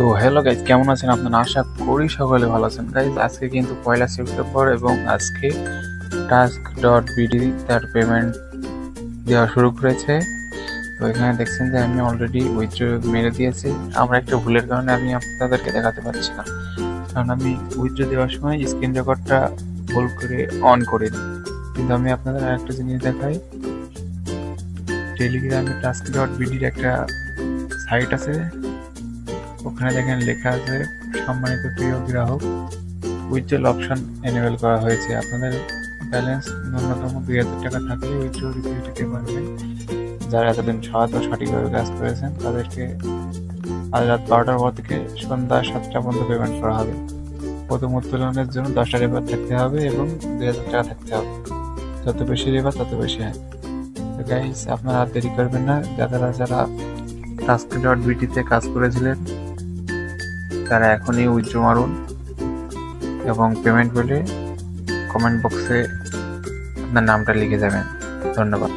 So hello guys, কেমন আছেন আপনারা? আশা করি সকলে ভালো আছেন। গাইজ আজকে কিন্তু 1লা সেপ্টেম্বর এবং আজকে টাস্ক ডট বিডি তার পেমেন্ট দেওয়া শুরু করেছে। তো এখানে দেখছেন যে আমি অলরেডি উইথড্র মেরে দিয়েছি। আমরা একটা ভুলের কারণে আমি আপনাদেরকে দেখাতে পারছি না, কারণ আমি উইথড্র দেওয়ার সময় স্ক্রিন রেকর্ডটা ভুল করে অন করে দিই। কিন্তু আমি আপনাদের আরেকটা জিনিস দেখাই, টেলিগ্রামে টাস্ক ডট বিডির একটা সাইট আছে, ওখানে দেখেন লেখা আছে সম্মানিত প্রিয় গ্রাহক, উইথড্রল অপশন এনেবল করা হয়েছে। আপনাদের ব্যালেন্স ন্যূনতম 2000 টাকা থাকলে উইথড্র দিতে পারবেন। যারা এতদিন সঠিকভাবে কাজ করেছেন তাদেরকে আজ রাত 12টার পর থেকে সন্ধ্যা 7টা পর্যন্ত পেমেন্ট করা হবে। প্রথম উত্তোলনের জন্য 10টা রেফার থাকতে হবে এবং 2000 টাকা থাকতে হবে। যত বেশি রেফার তত বেশি হয়। তো গাইস, আপনারা আর দেরি করবেন না। যারা টাস্ক ডট বিটিতে কাজ করেছিলেন তারা এখনই উইথড্র মারুন এবং পেমেন্ট পেলে কমেন্ট বক্সে আপনার নামটা লিখে যাবেন। ধন্যবাদ।